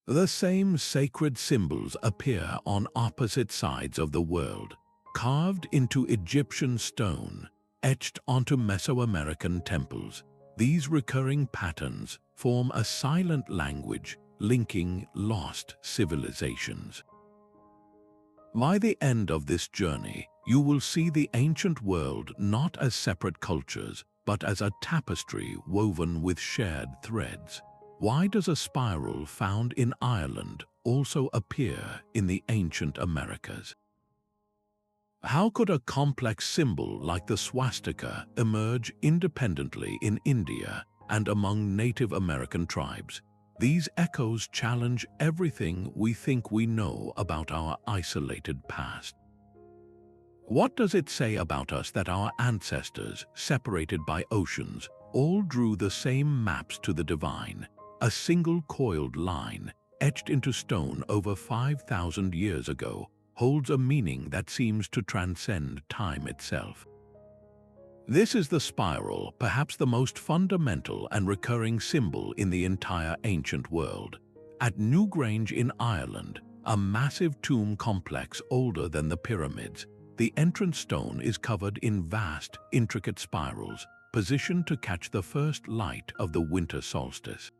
The same sacred symbols appear on opposite sides of the world, carved into Egyptian stone, etched onto Mesoamerican temples. These recurring patterns form a silent language linking lost civilizations. By the end of this journey, you will see the ancient world not as separate cultures, but as a tapestry woven with shared threads. Why does a spiral found in Ireland also appear in the ancient Americas? How could a complex symbol like the swastika emerge independently in India and among Native American tribes? These echoes challenge everything we think we know about our isolated past. What does it say about us that our ancestors, separated by oceans, all drew the same maps to the divine? A single coiled line, etched into stone over 5,000 years ago, holds a meaning that seems to transcend time itself. This is the spiral, perhaps the most fundamental and recurring symbol in the entire ancient world. At Newgrange in Ireland, a massive tomb complex older than the pyramids, the entrance stone is covered in vast, intricate spirals, positioned to catch the first light of the winter solstice.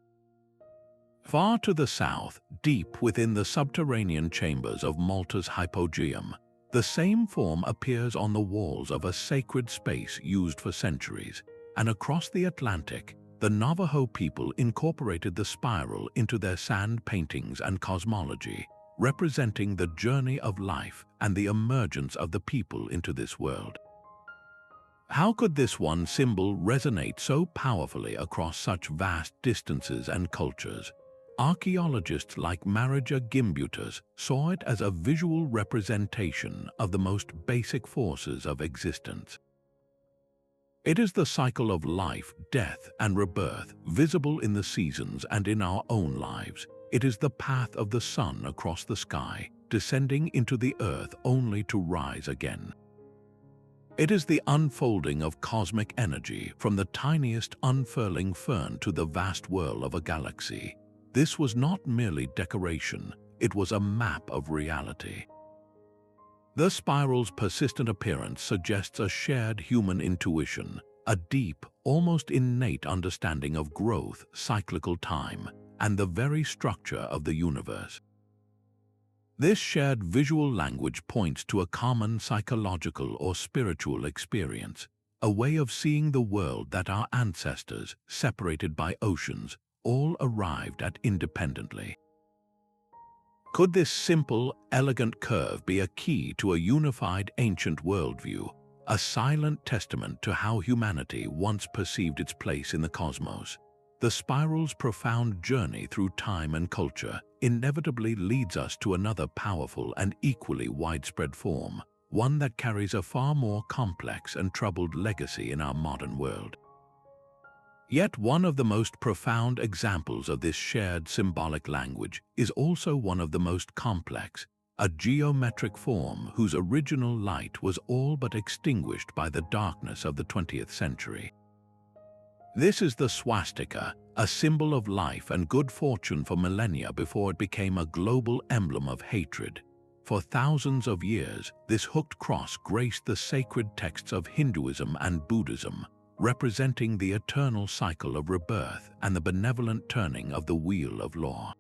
Far to the south, deep within the subterranean chambers of Malta's Hypogeum, the same form appears on the walls of a sacred space used for centuries, and across the Atlantic, the Navajo people incorporated the spiral into their sand paintings and cosmology, representing the journey of life and the emergence of the people into this world. How could this one symbol resonate so powerfully across such vast distances and cultures? Archaeologists like Marija Gimbutas saw it as a visual representation of the most basic forces of existence. It is the cycle of life, death, and rebirth, visible in the seasons and in our own lives. It is the path of the sun across the sky, descending into the earth only to rise again. It is the unfolding of cosmic energy from the tiniest unfurling fern to the vast whirl of a galaxy. This was not merely decoration, it was a map of reality. The spiral's persistent appearance suggests a shared human intuition, a deep, almost innate understanding of growth, cyclical time, and the very structure of the universe. This shared visual language points to a common psychological or spiritual experience, a way of seeing the world that our ancestors, separated by oceans, all arrived at independently. Could this simple, elegant curve be a key to a unified ancient worldview, a silent testament to how humanity once perceived its place in the cosmos? The spiral's profound journey through time and culture inevitably leads us to another powerful and equally widespread form, one that carries a far more complex and troubled legacy in our modern world. Yet one of the most profound examples of this shared symbolic language is also one of the most complex, a geometric form whose original light was all but extinguished by the darkness of the 20th century. This is the swastika, a symbol of life and good fortune for millennia before it became a global emblem of hatred. For thousands of years, this hooked cross graced the sacred texts of Hinduism and Buddhism, representing the eternal cycle of rebirth and the benevolent turning of the wheel of law.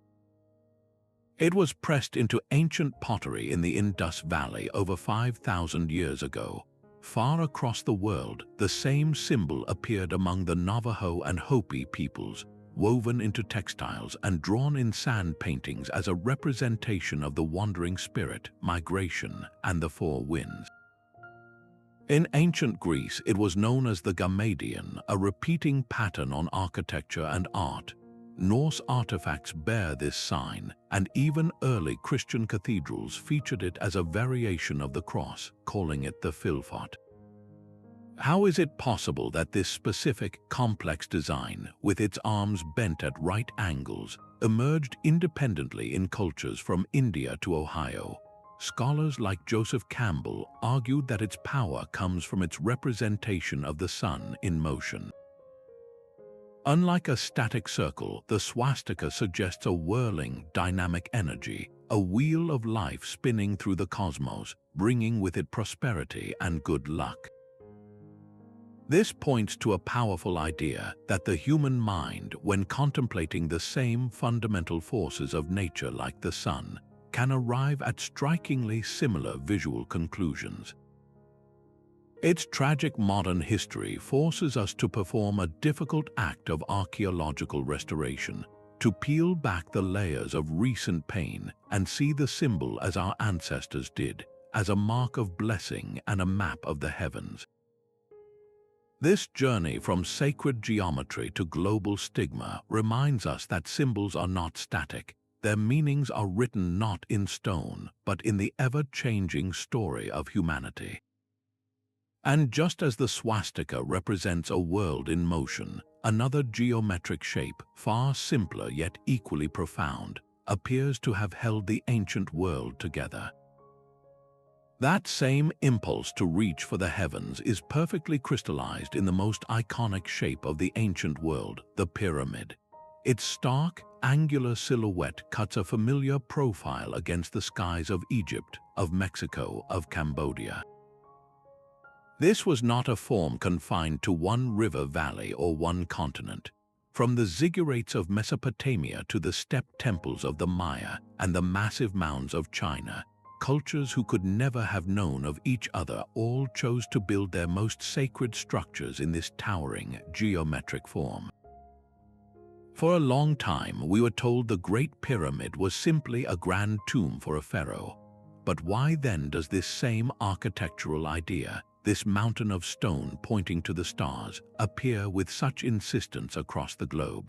It was pressed into ancient pottery in the Indus Valley over 5,000 years ago. Far across the world, the same symbol appeared among the Navajo and Hopi peoples, woven into textiles and drawn in sand paintings as a representation of the wandering spirit, migration, and the four winds. In ancient Greece, it was known as the Gammadion, a repeating pattern on architecture and art. Norse artifacts bear this sign, and even early Christian cathedrals featured it as a variation of the cross, calling it the philpot. How is it possible that this specific, complex design, with its arms bent at right angles, emerged independently in cultures from India to Ohio? Scholars like Joseph Campbell argued that its power comes from its representation of the sun in motion. Unlike a static circle, the swastika suggests a whirling, dynamic energy, a wheel of life spinning through the cosmos, bringing with it prosperity and good luck. This points to a powerful idea that the human mind, when contemplating the same fundamental forces of nature like the sun, can arrive at strikingly similar visual conclusions. Its tragic modern history forces us to perform a difficult act of archaeological restoration, to peel back the layers of recent pain and see the symbol as our ancestors did, as a mark of blessing and a map of the heavens. This journey from sacred geometry to global stigma reminds us that symbols are not static. Their meanings are written not in stone, but in the ever-changing story of humanity. And just as the swastika represents a world in motion, another geometric shape, far simpler yet equally profound, appears to have held the ancient world together. That same impulse to reach for the heavens is perfectly crystallized in the most iconic shape of the ancient world, the pyramid. Its stark, angular silhouette cuts a familiar profile against the skies of Egypt, of Mexico, of Cambodia. This was not a form confined to one river valley or one continent. From the ziggurats of Mesopotamia to the steppe temples of the Maya and the massive mounds of China, cultures who could never have known of each other all chose to build their most sacred structures in this towering, geometric form. For a long time, we were told the Great Pyramid was simply a grand tomb for a pharaoh. But why then does this same architectural idea, this mountain of stone pointing to the stars, appear with such insistence across the globe?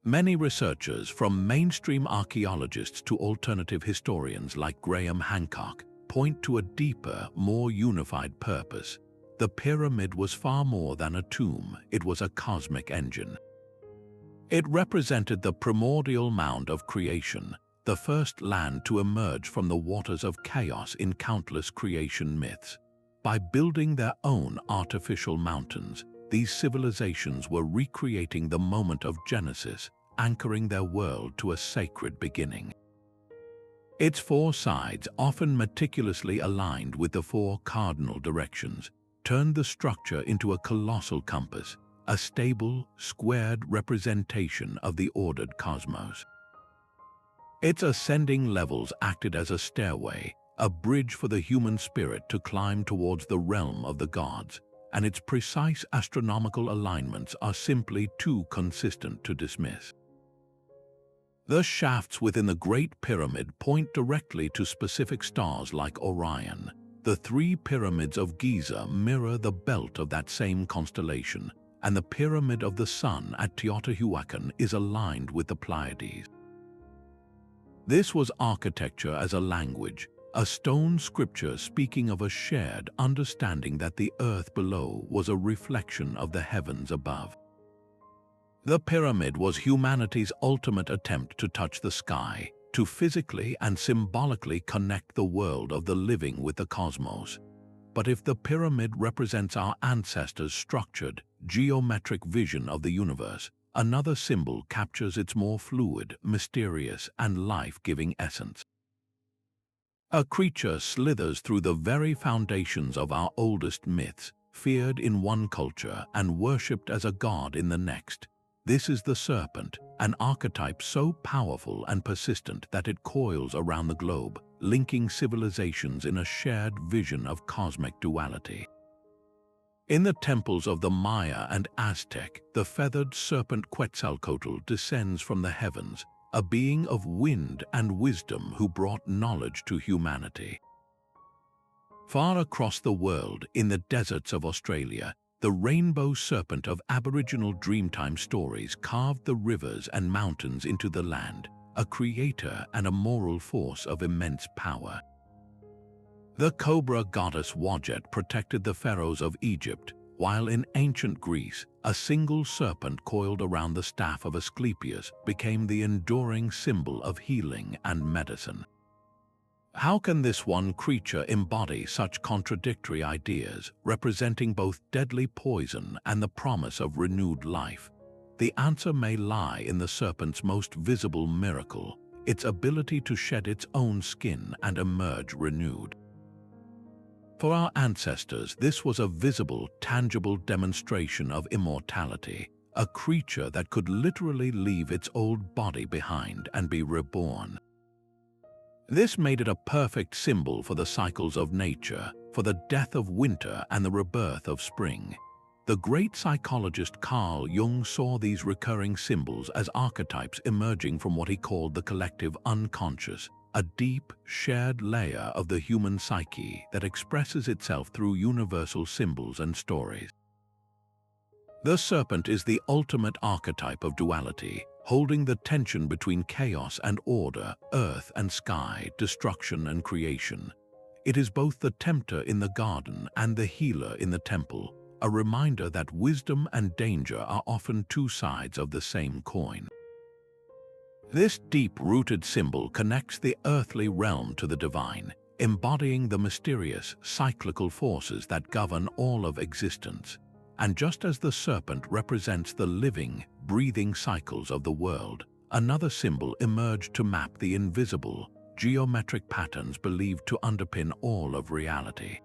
Many researchers, from mainstream archaeologists to alternative historians like Graham Hancock, point to a deeper, more unified purpose. The pyramid was far more than a tomb, it was a cosmic engine. It represented the primordial mound of creation, the first land to emerge from the waters of chaos in countless creation myths. By building their own artificial mountains, these civilizations were recreating the moment of Genesis, anchoring their world to a sacred beginning. Its four sides, often meticulously aligned with the four cardinal directions, turned the structure into a colossal compass, a stable, squared representation of the ordered cosmos. Its ascending levels acted as a stairway, a bridge for the human spirit to climb towards the realm of the gods, and its precise astronomical alignments are simply too consistent to dismiss. The shafts within the Great Pyramid point directly to specific stars like Orion. The three pyramids of Giza mirror the belt of that same constellation, and the Pyramid of the Sun at Teotihuacan is aligned with the Pleiades. This was architecture as a language, a stone scripture speaking of a shared understanding that the earth below was a reflection of the heavens above. The pyramid was humanity's ultimate attempt to touch the sky, to physically and symbolically connect the world of the living with the cosmos. But if the pyramid represents our ancestors' structured, geometric vision of the universe, another symbol captures its more fluid, mysterious, and life-giving essence. A creature slithers through the very foundations of our oldest myths, feared in one culture and worshipped as a god in the next. This is the serpent, an archetype so powerful and persistent that it coils around the globe, linking civilizations in a shared vision of cosmic duality. In the temples of the Maya and Aztec, the feathered serpent Quetzalcoatl descends from the heavens, a being of wind and wisdom who brought knowledge to humanity. Far across the world, in the deserts of Australia, the rainbow serpent of Aboriginal Dreamtime stories carved the rivers and mountains into the land, a creator and a moral force of immense power. The cobra goddess Wadjet protected the pharaohs of Egypt, while in ancient Greece, a single serpent coiled around the staff of Asclepius became the enduring symbol of healing and medicine. How can this one creature embody such contradictory ideas, representing both deadly poison and the promise of renewed life? the answer may lie in the serpent's most visible miracle, its ability to shed its own skin and emerge renewed. For our ancestors, this was a visible, tangible demonstration of immortality, a creature that could literally leave its old body behind and be reborn. This made it a perfect symbol for the cycles of nature, for the death of winter and the rebirth of spring. The great psychologist Carl Jung saw these recurring symbols as archetypes emerging from what he called the collective unconscious, a deep, shared layer of the human psyche that expresses itself through universal symbols and stories. The serpent is the ultimate archetype of duality, holding the tension between chaos and order, earth and sky, destruction and creation. It is both the tempter in the garden and the healer in the temple, a reminder that wisdom and danger are often two sides of the same coin. This deep-rooted symbol connects the earthly realm to the divine, embodying the mysterious, cyclical forces that govern all of existence. And just as the serpent represents the living, breathing cycles of the world, another symbol emerged to map the invisible, geometric patterns believed to underpin all of reality.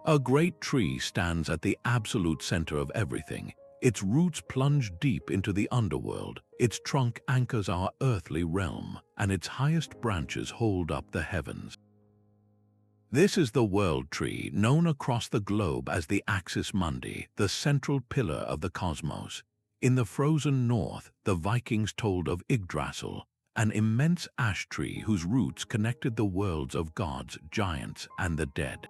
A great tree stands at the absolute center of everything. Its roots plunge deep into the underworld, its trunk anchors our earthly realm, and its highest branches hold up the heavens. This is the world tree, known across the globe as the Axis Mundi, the central pillar of the cosmos. In the frozen north, the Vikings told of Yggdrasil, an immense ash tree whose roots connected the worlds of gods, giants, and the dead.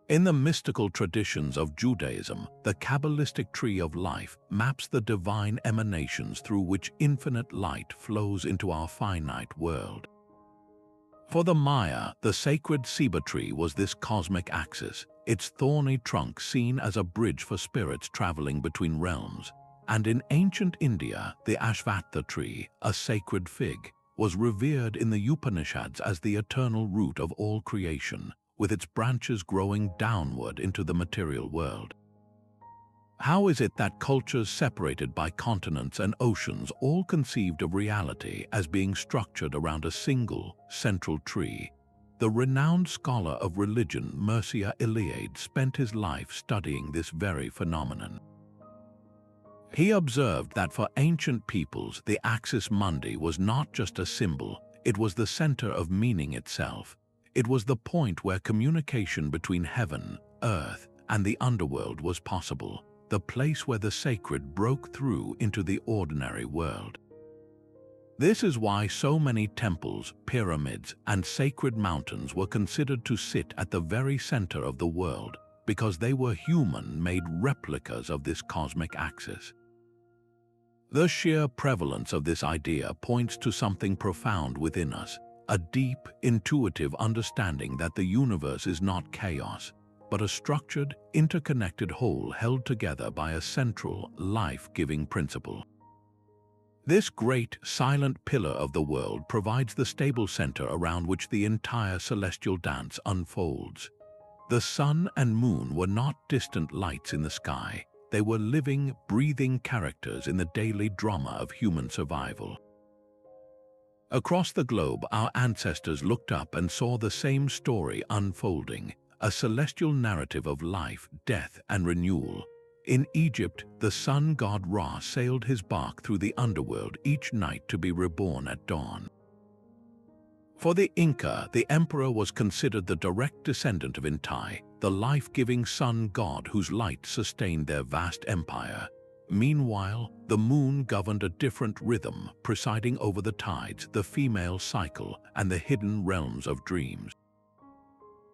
In the mystical traditions of Judaism, the Kabbalistic tree of life maps the divine emanations through which infinite light flows into our finite world. For the Maya, the sacred ceiba tree was this cosmic axis, its thorny trunk seen as a bridge for spirits traveling between realms. And in ancient India, the Ashvatha tree, a sacred fig, was revered in the Upanishads as the eternal root of all creation, with its branches growing downward into the material world. How is it that cultures separated by continents and oceans all conceived of reality as being structured around a single, central tree? The renowned scholar of religion Mircea Eliade spent his life studying this very phenomenon. He observed that for ancient peoples, the Axis Mundi was not just a symbol, it was the center of meaning itself. It was the point where communication between heaven, earth, and the underworld was possible, the place where the sacred broke through into the ordinary world. This is why so many temples, pyramids, and sacred mountains were considered to sit at the very center of the world, because they were human-made replicas of this cosmic axis. The sheer prevalence of this idea points to something profound within us, a deep, intuitive understanding that the universe is not chaos, but a structured, interconnected whole held together by a central, life-giving principle. This great, silent pillar of the world provides the stable center around which the entire celestial dance unfolds. The sun and moon were not distant lights in the sky. They were living, breathing characters in the daily drama of human survival. Across the globe, our ancestors looked up and saw the same story unfolding, a celestial narrative of life, death, and renewal. In Egypt, the sun god Ra sailed his bark through the underworld each night to be reborn at dawn. For the Inca, the emperor was considered the direct descendant of Inti, the life-giving sun god whose light sustained their vast empire. Meanwhile, the moon governed a different rhythm, presiding over the tides, the female cycle, and the hidden realms of dreams.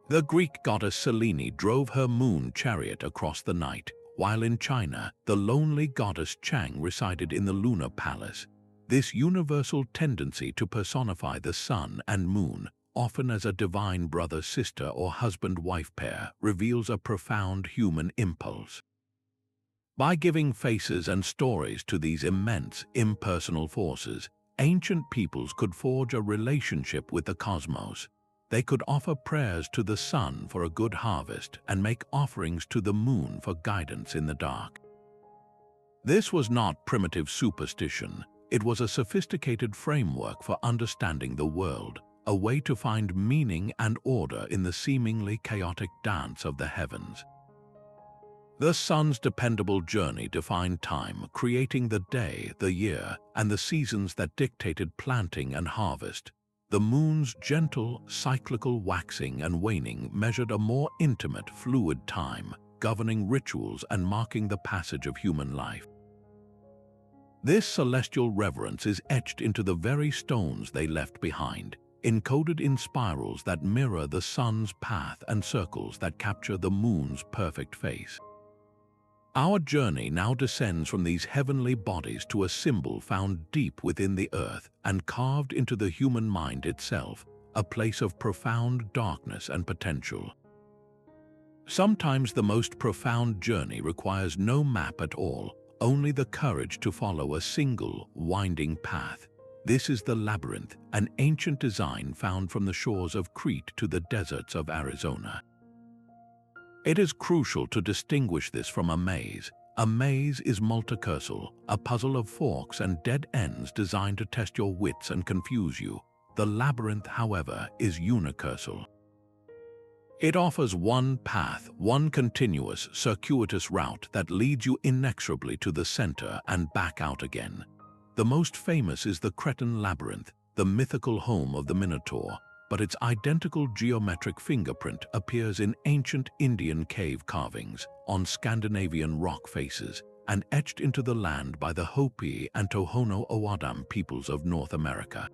The Greek goddess Selene drove her moon chariot across the night, while in China, the lonely goddess Chang resided in the lunar palace. This universal tendency to personify the sun and moon, often as a divine brother-sister or husband-wife pair, reveals a profound human impulse. By giving faces and stories to these immense, impersonal forces, ancient peoples could forge a relationship with the cosmos. They could offer prayers to the sun for a good harvest and make offerings to the moon for guidance in the dark. This was not primitive superstition. It was a sophisticated framework for understanding the world, a way to find meaning and order in the seemingly chaotic dance of the heavens. The sun's dependable journey defined time, creating the day, the year, and the seasons that dictated planting and harvest. The moon's gentle, cyclical waxing and waning measured a more intimate, fluid time, governing rituals and marking the passage of human life. This celestial reverence is etched into the very stones they left behind, encoded in spirals that mirror the sun's path and circles that capture the moon's perfect face. Our journey now descends from these heavenly bodies to a symbol found deep within the earth and carved into the human mind itself, a place of profound darkness and potential. Sometimes the most profound journey requires no map at all, only the courage to follow a single, winding path. This is the labyrinth, an ancient design found from the shores of Crete to the deserts of Arizona. It is crucial to distinguish this from a maze. A maze is multicursal, a puzzle of forks and dead ends designed to test your wits and confuse you. The labyrinth, however, is unicursal. It offers one path, one continuous, circuitous route that leads you inexorably to the center and back out again. The most famous is the Cretan labyrinth, the mythical home of the Minotaur, but its identical geometric fingerprint appears in ancient Indian cave carvings, on Scandinavian rock faces, and etched into the land by the Hopi and Tohono O'odham peoples of North America.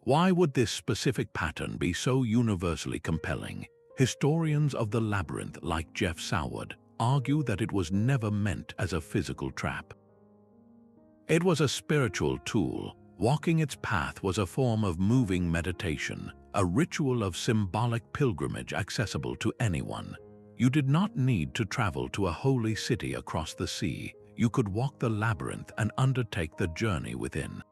Why would this specific pattern be so universally compelling? Historians of the labyrinth, like Jeff Soward, argue that it was never meant as a physical trap. It was a spiritual tool. Walking its path was a form of moving meditation, a ritual of symbolic pilgrimage accessible to anyone. You did not need to travel to a holy city across the sea. You could walk the labyrinth and undertake the journey within.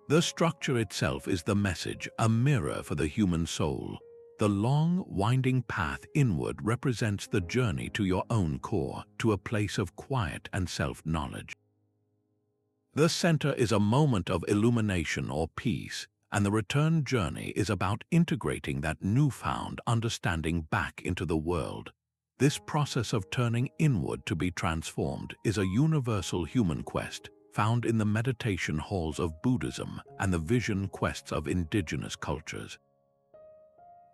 The structure itself is the message, a mirror for the human soul. The long, winding path inward represents the journey to your own core, to a place of quiet and self-knowledge. The center is a moment of illumination or peace, and the return journey is about integrating that newfound understanding back into the world. This process of turning inward to be transformed is a universal human quest, found in the meditation halls of Buddhism and the vision quests of indigenous cultures.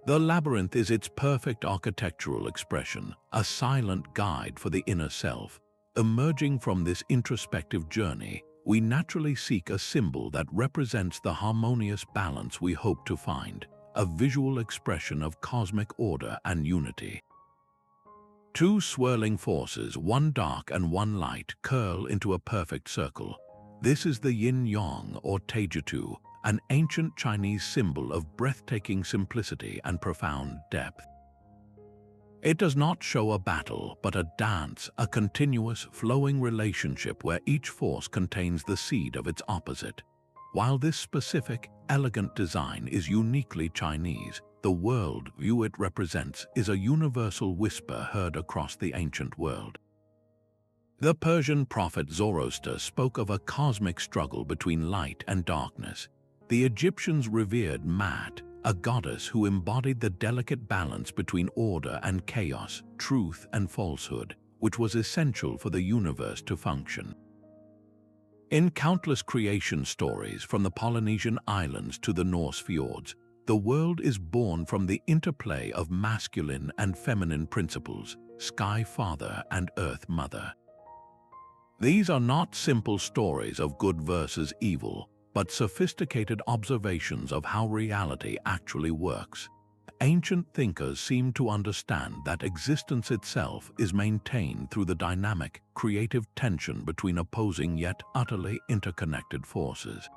The labyrinth is its perfect architectural expression, a silent guide for the inner self. Emerging from this introspective journey, we naturally seek a symbol that represents the harmonious balance we hope to find, a visual expression of cosmic order and unity. Two swirling forces, one dark and one light, curl into a perfect circle. This is the yin-yang or taijitu, an ancient Chinese symbol of breathtaking simplicity and profound depth. It does not show a battle, but a dance, a continuous, flowing relationship where each force contains the seed of its opposite. While this specific, elegant design is uniquely Chinese, the world view it represents is a universal whisper heard across the ancient world. The Persian prophet Zoroaster spoke of a cosmic struggle between light and darkness. The Egyptians revered Maat, a goddess who embodied the delicate balance between order and chaos, truth and falsehood, which was essential for the universe to function. In countless creation stories, from the Polynesian islands to the Norse fjords, the world is born from the interplay of masculine and feminine principles, Sky Father and Earth Mother. These are not simple stories of good versus evil, but sophisticated observations of how reality actually works. Ancient thinkers seem to understand that existence itself is maintained through the dynamic, creative tension between opposing yet utterly interconnected forces.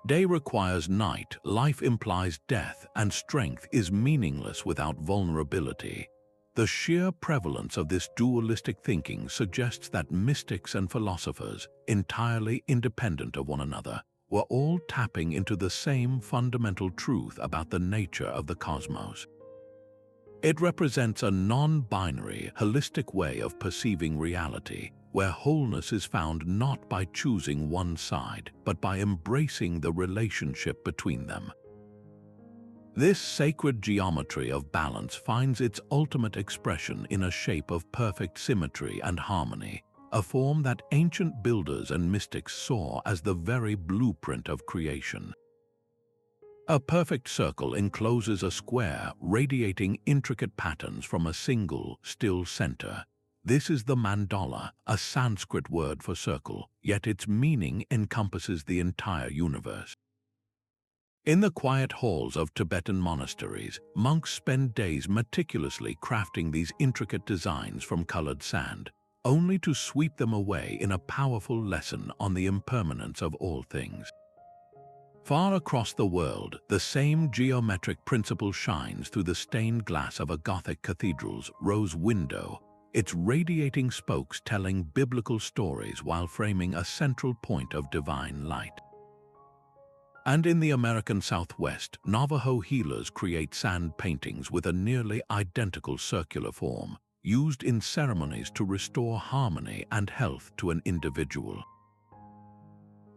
Day requires night, life implies death, and strength is meaningless without vulnerability. The sheer prevalence of this dualistic thinking suggests that mystics and philosophers, entirely independent of one another, were all tapping into the same fundamental truth about the nature of the cosmos. It represents a non-binary, holistic way of perceiving reality, where wholeness is found not by choosing one side, but by embracing the relationship between them. This sacred geometry of balance finds its ultimate expression in a shape of perfect symmetry and harmony, a form that ancient builders and mystics saw as the very blueprint of creation. A perfect circle encloses a square radiating intricate patterns from a single, still center. This is the mandala, a Sanskrit word for circle, yet its meaning encompasses the entire universe. In the quiet halls of Tibetan monasteries, monks spend days meticulously crafting these intricate designs from colored sand, only to sweep them away in a powerful lesson on the impermanence of all things. Far across the world, the same geometric principle shines through the stained glass of a Gothic cathedral's rose window, its radiating spokes telling biblical stories while framing a central point of divine light. And in the American Southwest, Navajo healers create sand paintings with a nearly identical circular form, used in ceremonies to restore harmony and health to an individual.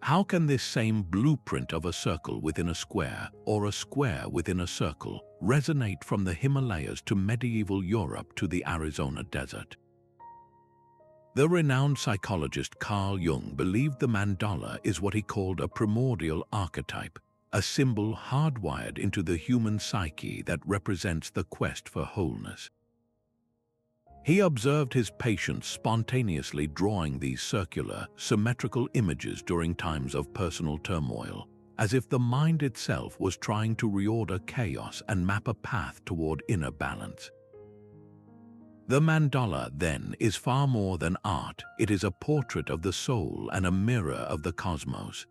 How can this same blueprint of a circle within a square, or a square within a circle, resonate from the Himalayas to medieval Europe to the Arizona desert? The renowned psychologist Carl Jung believed the mandala is what he called a primordial archetype, a symbol hardwired into the human psyche that represents the quest for wholeness. He observed his patients spontaneously drawing these circular, symmetrical images during times of personal turmoil, as if the mind itself was trying to reorder chaos and map a path toward inner balance. The mandala, then, is far more than art. It is a portrait of the soul and a mirror of the cosmos.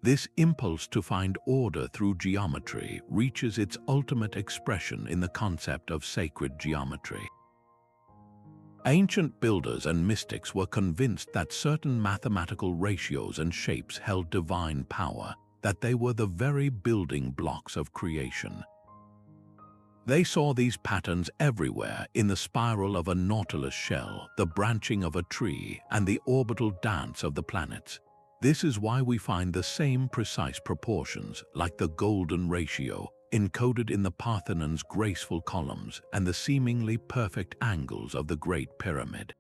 This impulse to find order through geometry reaches its ultimate expression in the concept of sacred geometry. Ancient builders and mystics were convinced that certain mathematical ratios and shapes held divine power, that they were the very building blocks of creation. They saw these patterns everywhere in the spiral of a nautilus shell, the branching of a tree, and the orbital dance of the planets. This is why we find the same precise proportions, like the golden ratio, encoded in the Parthenon's graceful columns and the seemingly perfect angles of the Great Pyramid.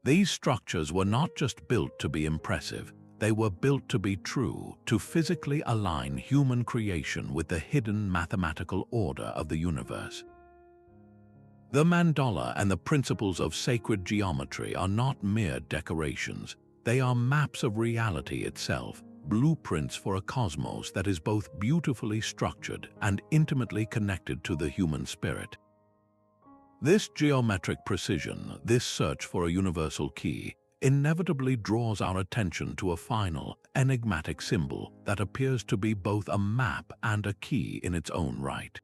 These structures were not just built to be impressive, they were built to be true, to physically align human creation with the hidden mathematical order of the universe. The mandala and the principles of sacred geometry are not mere decorations, they are maps of reality itself, blueprints for a cosmos that is both beautifully structured and intimately connected to the human spirit. This geometric precision, this search for a universal key, inevitably draws our attention to a final, enigmatic symbol that appears to be both a map and a key in its own right.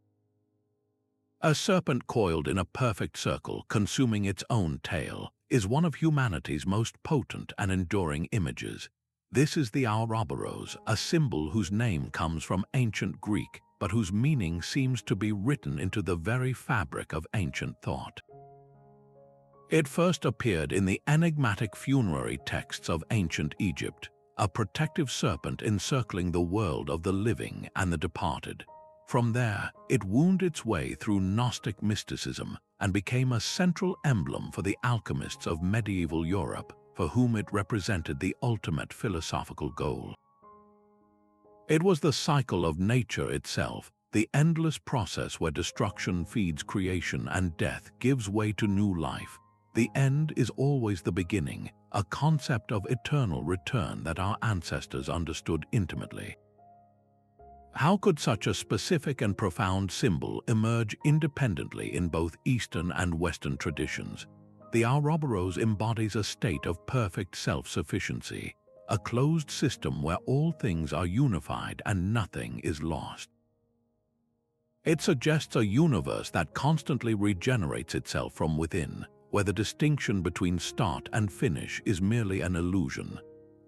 A serpent coiled in a perfect circle, consuming its own tail, is one of humanity's most potent and enduring images. This is the Ouroboros, a symbol whose name comes from ancient Greek, but whose meaning seems to be written into the very fabric of ancient thought. It first appeared in the enigmatic funerary texts of ancient Egypt, a protective serpent encircling the world of the living and the departed. From there, it wound its way through Gnostic mysticism and became a central emblem for the alchemists of medieval Europe, for whom it represented the ultimate philosophical goal. It was the cycle of nature itself, the endless process where destruction feeds creation and death gives way to new life. The end is always the beginning, a concept of eternal return that our ancestors understood intimately. How could such a specific and profound symbol emerge independently in both Eastern and Western traditions? The Ouroboros embodies a state of perfect self-sufficiency, a closed system where all things are unified and nothing is lost. It suggests a universe that constantly regenerates itself from within, where the distinction between start and finish is merely an illusion.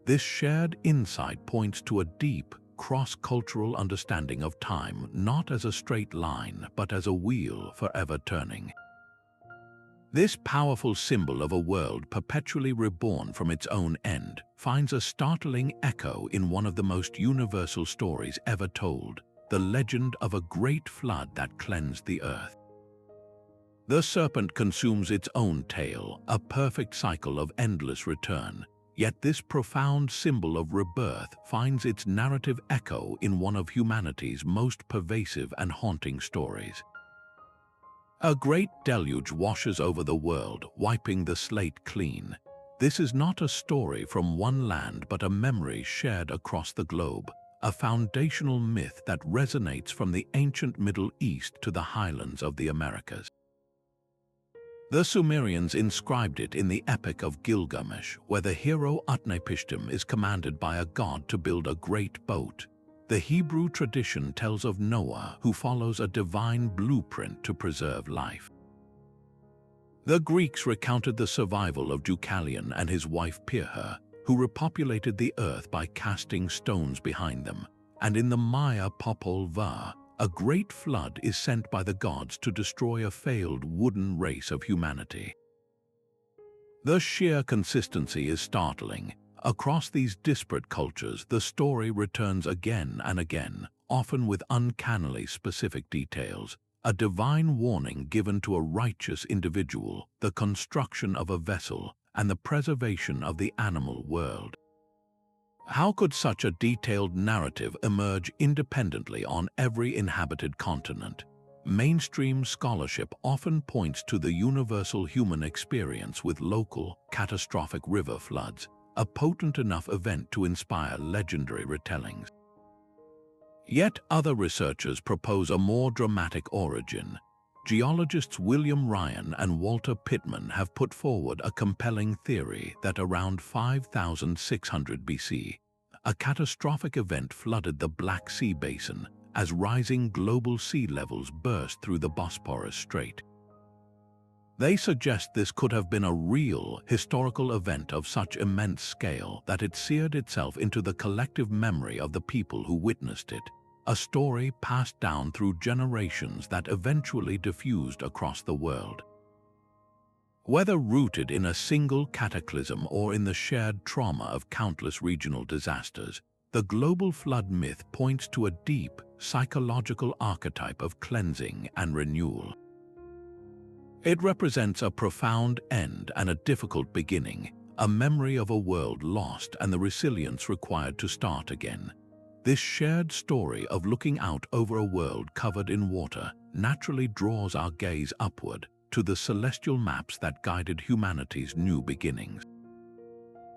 This shared insight points to a deep, cross-cultural understanding of time not as a straight line but as a wheel forever turning. This powerful symbol of a world perpetually reborn from its own end finds a startling echo in one of the most universal stories ever told, the legend of a great flood that cleansed the earth. The serpent consumes its own tail, a perfect cycle of endless return, yet this profound symbol of rebirth finds its narrative echo in one of humanity's most pervasive and haunting stories. A great deluge washes over the world, wiping the slate clean. This is not a story from one land but a memory shared across the globe, a foundational myth that resonates from the ancient Middle East to the highlands of the Americas. The Sumerians inscribed it in the Epic of Gilgamesh, where the hero Utnapishtim is commanded by a god to build a great boat. The Hebrew tradition tells of Noah, who follows a divine blueprint to preserve life. The Greeks recounted the survival of Deucalion and his wife Pyrrha, who repopulated the earth by casting stones behind them, and in the Maya Popol Vuh, a great flood is sent by the gods to destroy a failed wooden race of humanity. The sheer consistency is startling. Across these disparate cultures, the story returns again and again, often with uncannily specific details, a divine warning given to a righteous individual, the construction of a vessel, and the preservation of the animal world. How could such a detailed narrative emerge independently on every inhabited continent? Mainstream scholarship often points to the universal human experience with local, catastrophic river floods, a potent enough event to inspire legendary retellings. Yet other researchers propose a more dramatic origin. Geologists William Ryan and Walter Pittman have put forward a compelling theory that around 5,600 BC, a catastrophic event flooded the Black Sea basin as rising global sea levels burst through the Bosporus Strait. They suggest this could have been a real, historical event of such immense scale that it seared itself into the collective memory of the people who witnessed it, a story passed down through generations that eventually diffused across the world. Whether rooted in a single cataclysm or in the shared trauma of countless regional disasters, the global flood myth points to a deep, psychological archetype of cleansing and renewal. It represents a profound end and a difficult beginning, a memory of a world lost and the resilience required to start again. This shared story of looking out over a world covered in water naturally draws our gaze upward to the celestial maps that guided humanity's new beginnings.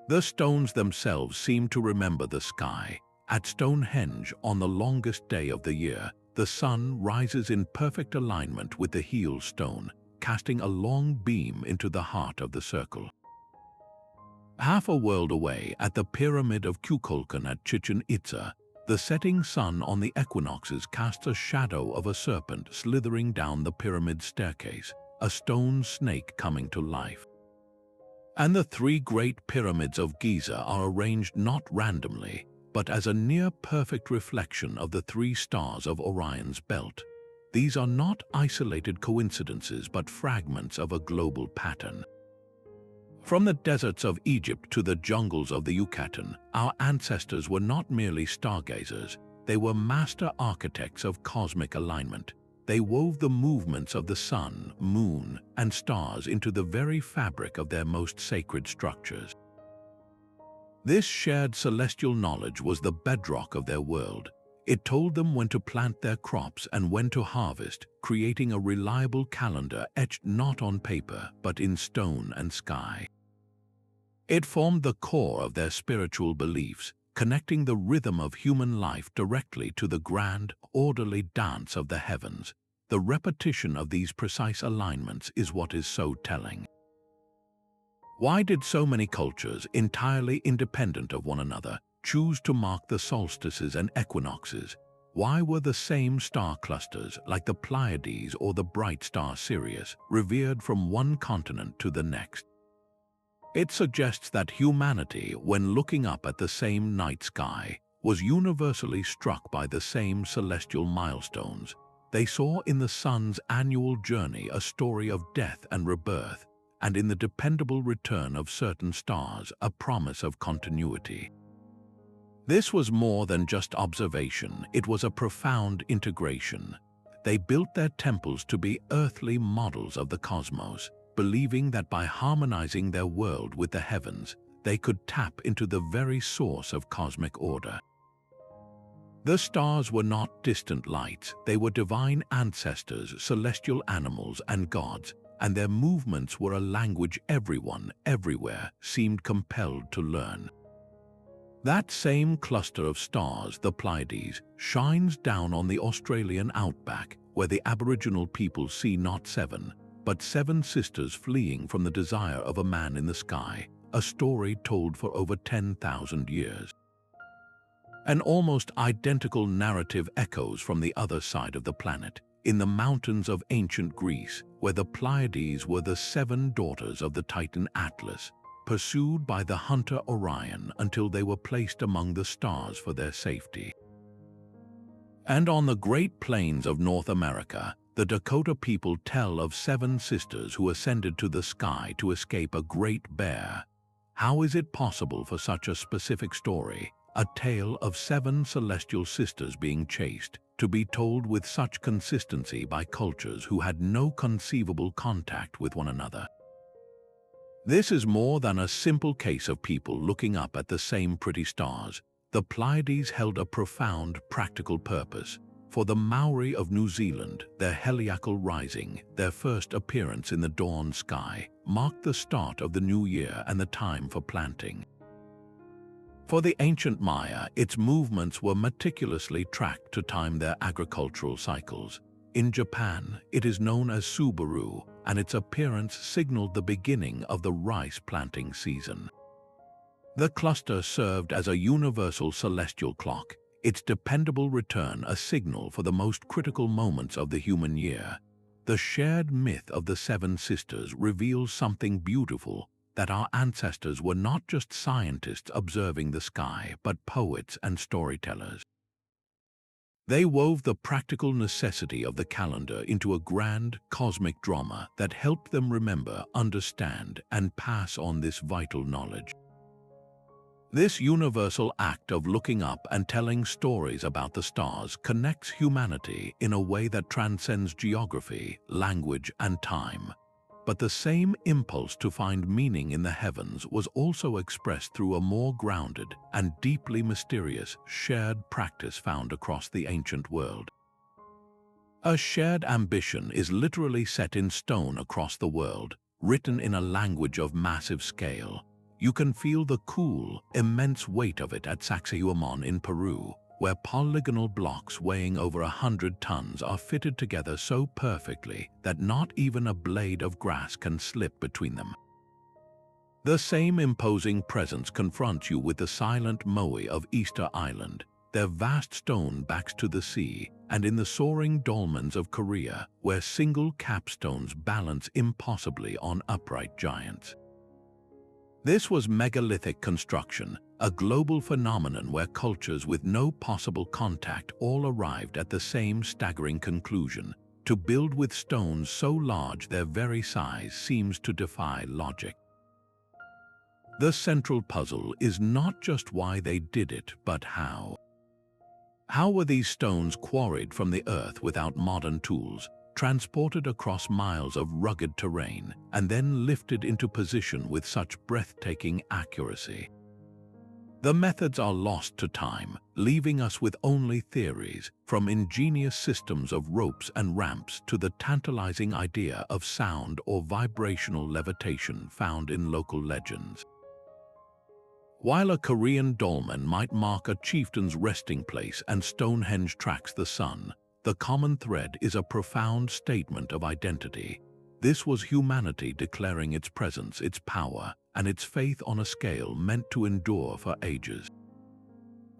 The stones themselves seem to remember the sky. At Stonehenge, on the longest day of the year, the sun rises in perfect alignment with the heel stone, casting a long beam into the heart of the circle. Half a world away, at the Pyramid of Kukulkan at Chichen Itza, the setting sun on the equinoxes casts a shadow of a serpent slithering down the pyramid staircase, a stone snake coming to life. And the three great pyramids of Giza are arranged not randomly, but as a near-perfect reflection of the three stars of Orion's belt. These are not isolated coincidences but fragments of a global pattern. From the deserts of Egypt to the jungles of the Yucatan, our ancestors were not merely stargazers, they were master architects of cosmic alignment. They wove the movements of the sun, moon, and stars into the very fabric of their most sacred structures. This shared celestial knowledge was the bedrock of their world. It told them when to plant their crops and when to harvest, creating a reliable calendar etched not on paper but in stone and sky. It formed the core of their spiritual beliefs, connecting the rhythm of human life directly to the grand, orderly dance of the heavens. The repetition of these precise alignments is what is so telling. Why did so many cultures, entirely independent of one another, choose to mark the solstices and equinoxes? Why were the same star clusters, like the Pleiades or the bright star Sirius, revered from one continent to the next? It suggests that humanity, when looking up at the same night sky, was universally struck by the same celestial milestones. They saw in the sun's annual journey a story of death and rebirth, and in the dependable return of certain stars a promise of continuity. This was more than just observation, it was a profound integration. They built their temples to be earthly models of the cosmos, believing that by harmonizing their world with the heavens, they could tap into the very source of cosmic order. The stars were not distant lights, they were divine ancestors, celestial animals, and gods, and their movements were a language everyone, everywhere, seemed compelled to learn. That same cluster of stars, the Pleiades, shines down on the Australian outback, where the Aboriginal people see not seven, but seven sisters fleeing from the desire of a man in the sky, a story told for over 10,000 years. An almost identical narrative echoes from the other side of the planet, in the mountains of ancient Greece, where the Pleiades were the seven daughters of the Titan Atlas, pursued by the hunter Orion until they were placed among the stars for their safety. And on the Great Plains of North America, the Dakota people tell of seven sisters who ascended to the sky to escape a great bear. How is it possible for such a specific story, a tale of seven celestial sisters being chased, to be told with such consistency by cultures who had no conceivable contact with one another? This is more than a simple case of people looking up at the same pretty stars. The Pleiades held a profound practical purpose. For the Maori of New Zealand, their heliacal rising, their first appearance in the dawn sky, marked the start of the new year and the time for planting. For the ancient Maya, its movements were meticulously tracked to time their agricultural cycles. In Japan, it is known as Subaru, and its appearance signaled the beginning of the rice planting season. The cluster served as a universal celestial clock, its dependable return a signal for the most critical moments of the human year. The shared myth of the seven sisters reveals something beautiful, that our ancestors were not just scientists observing the sky, but poets and storytellers. They wove the practical necessity of the calendar into a grand, cosmic drama that helped them remember, understand, and pass on this vital knowledge. This universal act of looking up and telling stories about the stars connects humanity in a way that transcends geography, language, and time. But the same impulse to find meaning in the heavens was also expressed through a more grounded and deeply mysterious shared practice found across the ancient world. A shared ambition is literally set in stone across the world, written in a language of massive scale. You can feel the cool, immense weight of it at Sacsayhuamán in Peru, where polygonal blocks weighing over 100 tons are fitted together so perfectly that not even a blade of grass can slip between them. The same imposing presence confronts you with the silent moai of Easter Island, their vast stone backs to the sea, and in the soaring dolmens of Korea, where single capstones balance impossibly on upright giants. This was megalithic construction, a global phenomenon where cultures with no possible contact all arrived at the same staggering conclusion: to build with stones so large their very size seems to defy logic. The central puzzle is not just why they did it, but how. How were these stones quarried from the earth without modern tools, transported across miles of rugged terrain, and then lifted into position with such breathtaking accuracy? The methods are lost to time, leaving us with only theories, from ingenious systems of ropes and ramps to the tantalizing idea of sound or vibrational levitation found in local legends. While a Korean dolmen might mark a chieftain's resting place and Stonehenge tracks the sun, the common thread is a profound statement of identity. This was humanity declaring its presence, its power, and its faith on a scale meant to endure for ages.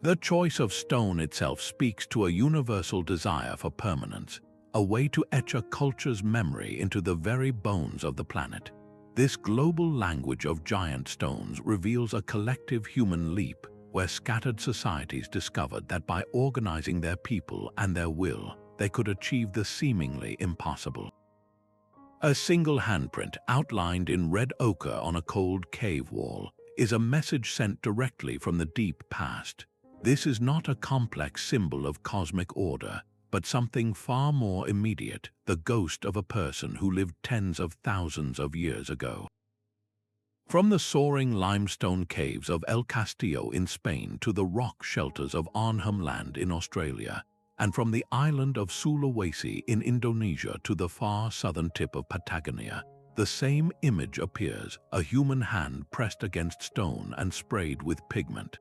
The choice of stone itself speaks to a universal desire for permanence, a way to etch a culture's memory into the very bones of the planet. This global language of giant stones reveals a collective human leap, where scattered societies discovered that by organizing their people and their will, they could achieve the seemingly impossible. A single handprint outlined in red ochre on a cold cave wall is a message sent directly from the deep past. This is not a complex symbol of cosmic order, but something far more immediate, the ghost of a person who lived tens of thousands of years ago. From the soaring limestone caves of El Castillo in Spain to the rock shelters of Arnhem Land in Australia, and from the island of Sulawesi in Indonesia to the far southern tip of Patagonia, the same image appears, a human hand pressed against stone and sprayed with pigment.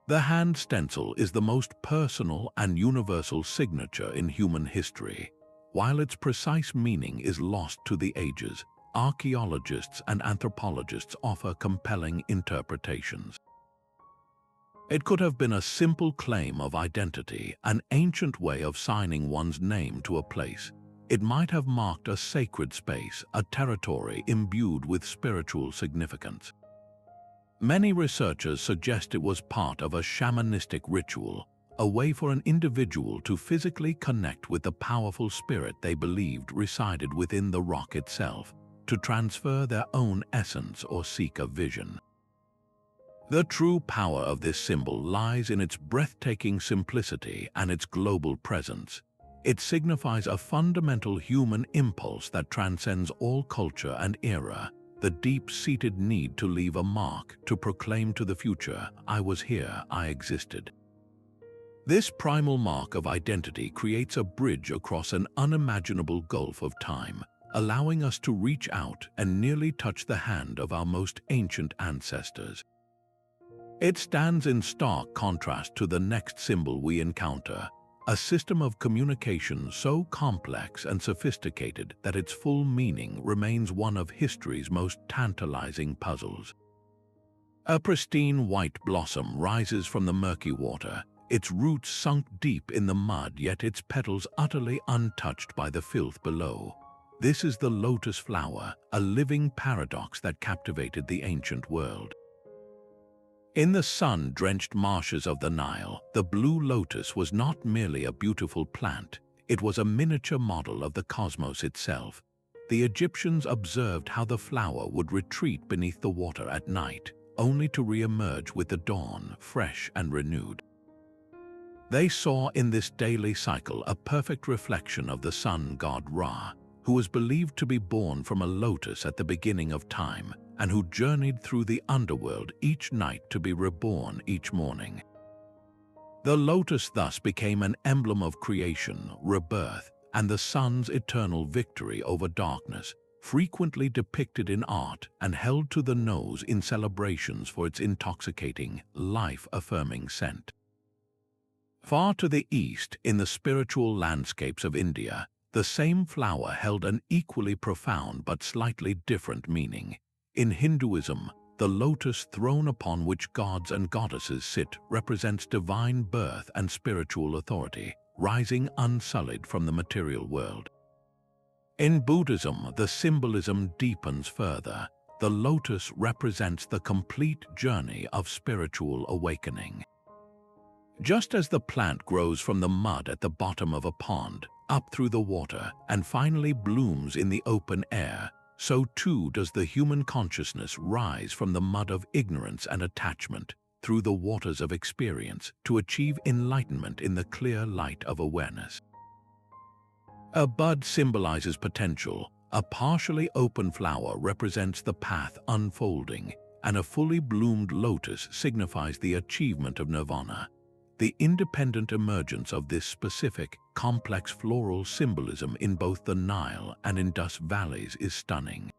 The hand stencil is the most personal and universal signature in human history. While its precise meaning is lost to the ages, archaeologists and anthropologists offer compelling interpretations. It could have been a simple claim of identity, an ancient way of signing one's name to a place. It might have marked a sacred space, a territory imbued with spiritual significance. Many researchers suggest it was part of a shamanistic ritual, a way for an individual to physically connect with the powerful spirit they believed resided within the rock itself, to transfer their own essence or seek a vision. The true power of this symbol lies in its breathtaking simplicity and its global presence. It signifies a fundamental human impulse that transcends all culture and era, the deep-seated need to leave a mark, to proclaim to the future, "I was here, I existed." This primal mark of identity creates a bridge across an unimaginable gulf of time, allowing us to reach out and nearly touch the hand of our most ancient ancestors. It stands in stark contrast to the next symbol we encounter, a system of communication so complex and sophisticated that its full meaning remains one of history's most tantalizing puzzles. A pristine white blossom rises from the murky water, its roots sunk deep in the mud, yet its petals utterly untouched by the filth below. This is the lotus flower, a living paradox that captivated the ancient world. In the sun-drenched marshes of the Nile, the blue lotus was not merely a beautiful plant, it was a miniature model of the cosmos itself. The Egyptians observed how the flower would retreat beneath the water at night, only to re-emerge with the dawn, fresh and renewed. They saw in this daily cycle a perfect reflection of the sun god Ra, who was believed to be born from a lotus at the beginning of time, and who journeyed through the underworld each night to be reborn each morning. The lotus thus became an emblem of creation, rebirth, and the sun's eternal victory over darkness, frequently depicted in art and held to the nose in celebrations for its intoxicating, life-affirming scent. Far to the east, in the spiritual landscapes of India, the same flower held an equally profound but slightly different meaning. In Hinduism, the lotus throne upon which gods and goddesses sit represents divine birth and spiritual authority, rising unsullied from the material world. In Buddhism, the symbolism deepens further. The lotus represents the complete journey of spiritual awakening. Just as the plant grows from the mud at the bottom of a pond, up through the water, and finally blooms in the open air, so too does the human consciousness rise from the mud of ignorance and attachment, through the waters of experience, to achieve enlightenment in the clear light of awareness. A bud symbolizes potential, a partially open flower represents the path unfolding, and a fully bloomed lotus signifies the achievement of nirvana. The independent emergence of this specific, complex floral symbolism in both the Nile and Indus valleys is stunning.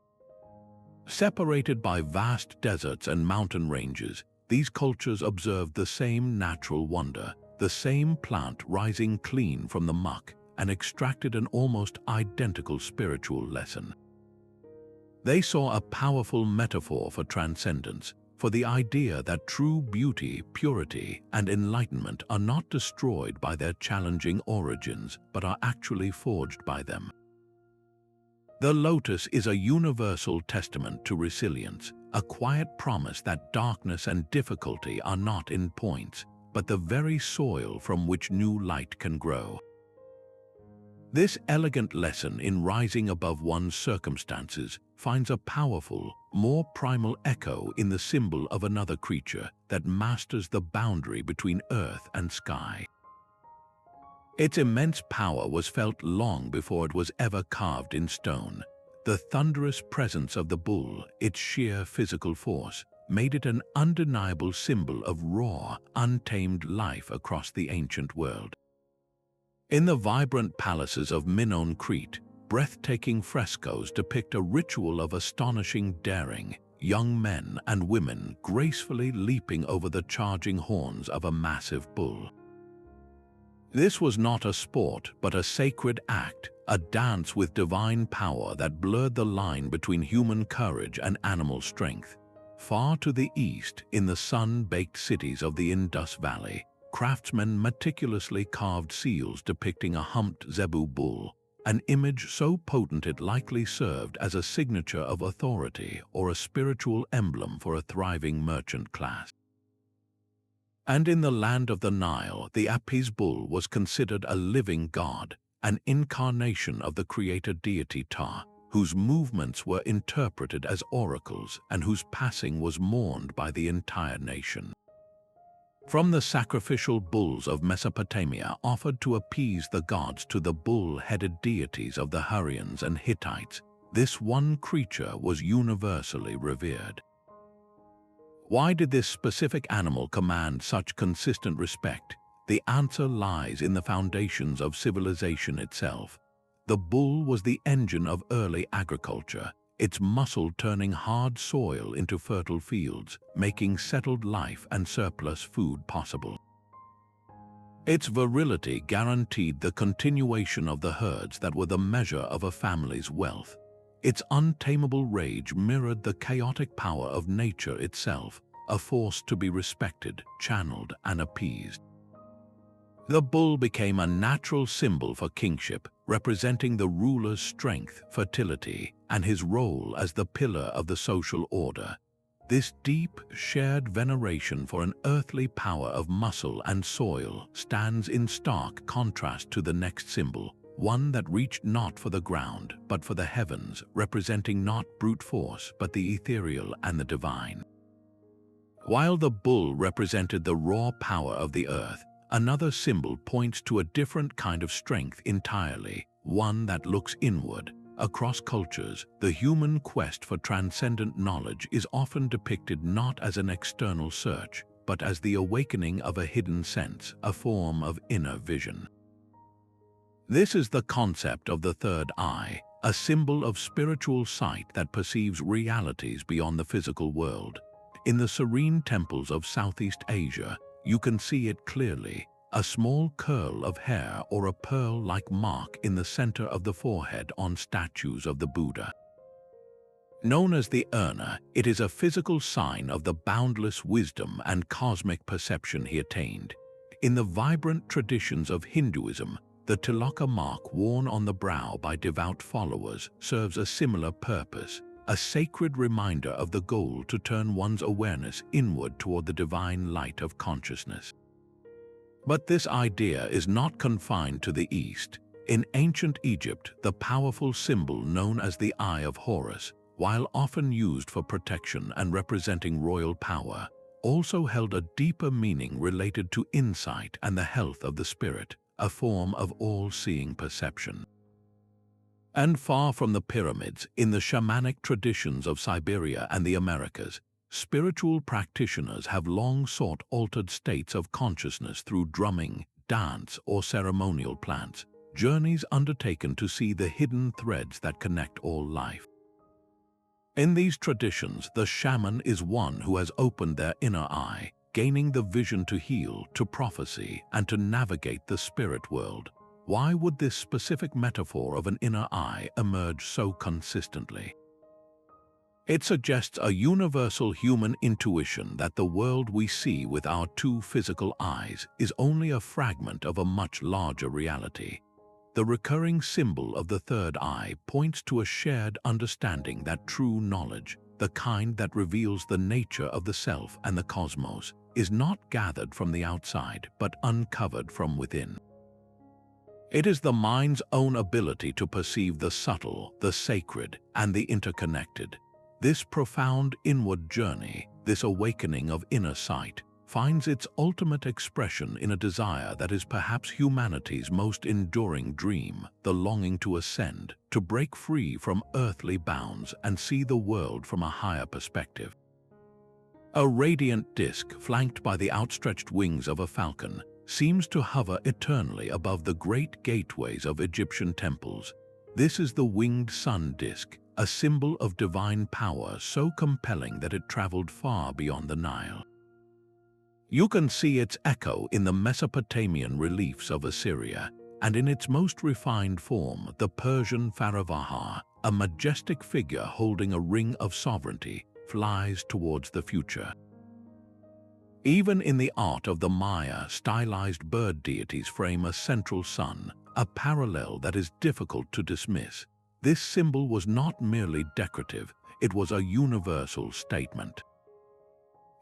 Separated by vast deserts and mountain ranges, these cultures observed the same natural wonder, the same plant rising clean from the muck, and extracted an almost identical spiritual lesson. They saw a powerful metaphor for transcendence, for the idea that true beauty, purity, and enlightenment are not destroyed by their challenging origins, but are actually forged by them. The lotus is a universal testament to resilience, a quiet promise that darkness and difficulty are not in points, but the very soil from which new light can grow. This elegant lesson in rising above one's circumstances finds a powerful, more primal echo in the symbol of another creature that masters the boundary between earth and sky. Its immense power was felt long before it was ever carved in stone. The thunderous presence of the bull, its sheer physical force, made it an undeniable symbol of raw, untamed life across the ancient world. In the vibrant palaces of Minoan Crete, breathtaking frescoes depict a ritual of astonishing daring, young men and women gracefully leaping over the charging horns of a massive bull. This was not a sport, but a sacred act, a dance with divine power that blurred the line between human courage and animal strength. Far to the east, in the sun-baked cities of the Indus Valley, craftsmen meticulously carved seals depicting a humped zebu bull, an image so potent it likely served as a signature of authority or a spiritual emblem for a thriving merchant class. And in the land of the Nile, the Apis bull was considered a living god, an incarnation of the creator deity Ptah, whose movements were interpreted as oracles and whose passing was mourned by the entire nation. From the sacrificial bulls of Mesopotamia offered to appease the gods to the bull-headed deities of the Hurrians and Hittites, this one creature was universally revered. Why did this specific animal command such consistent respect? The answer lies in the foundations of civilization itself. The bull was the engine of early agriculture, its muscle turning hard soil into fertile fields, making settled life and surplus food possible. Its virility guaranteed the continuation of the herds that were the measure of a family's wealth. Its untamable rage mirrored the chaotic power of nature itself, a force to be respected, channeled, and appeased. The bull became a natural symbol for kingship, representing the ruler's strength, fertility, and his role as the pillar of the social order. This deep, shared veneration for an earthly power of muscle and soil stands in stark contrast to the next symbol, one that reached not for the ground, but for the heavens, representing not brute force, but the ethereal and the divine. While the bull represented the raw power of the earth, another symbol points to a different kind of strength entirely, one that looks inward. Across cultures, the human quest for transcendent knowledge is often depicted not as an external search, but as the awakening of a hidden sense, a form of inner vision. This is the concept of the third eye, a symbol of spiritual sight that perceives realities beyond the physical world. In the serene temples of Southeast Asia, you can see it clearly, a small curl of hair or a pearl-like mark in the center of the forehead on statues of the Buddha. Known as the urna, it is a physical sign of the boundless wisdom and cosmic perception he attained. In the vibrant traditions of Hinduism, the tilaka mark worn on the brow by devout followers serves a similar purpose, a sacred reminder of the goal to turn one's awareness inward toward the divine light of consciousness. But this idea is not confined to the East. In ancient Egypt, the powerful symbol known as the Eye of Horus, while often used for protection and representing royal power, also held a deeper meaning related to insight and the health of the spirit, a form of all-seeing perception. And far from the pyramids, in the shamanic traditions of Siberia and the Americas, spiritual practitioners have long sought altered states of consciousness through drumming, dance, or ceremonial plants, journeys undertaken to see the hidden threads that connect all life. In these traditions, the shaman is one who has opened their inner eye, gaining the vision to heal, to prophesy, and to navigate the spirit world. Why would this specific metaphor of an inner eye emerge so consistently? It suggests a universal human intuition that the world we see with our two physical eyes is only a fragment of a much larger reality. The recurring symbol of the third eye points to a shared understanding that true knowledge, the kind that reveals the nature of the self and the cosmos, is not gathered from the outside but uncovered from within. It is the mind's own ability to perceive the subtle, the sacred, and the interconnected. This profound inward journey, this awakening of inner sight, finds its ultimate expression in a desire that is perhaps humanity's most enduring dream, the longing to ascend, to break free from earthly bounds and see the world from a higher perspective. A radiant disk, flanked by the outstretched wings of a falcon, seems to hover eternally above the great gateways of Egyptian temples. This is the winged sun disk, a symbol of divine power so compelling that it traveled far beyond the Nile. You can see its echo in the Mesopotamian reliefs of Assyria, and in its most refined form, the Persian Pharaoh, a majestic figure holding a ring of sovereignty, flies towards the future. Even in the art of the Maya, stylized bird deities frame a central sun, a parallel that is difficult to dismiss. This symbol was not merely decorative, it was a universal statement.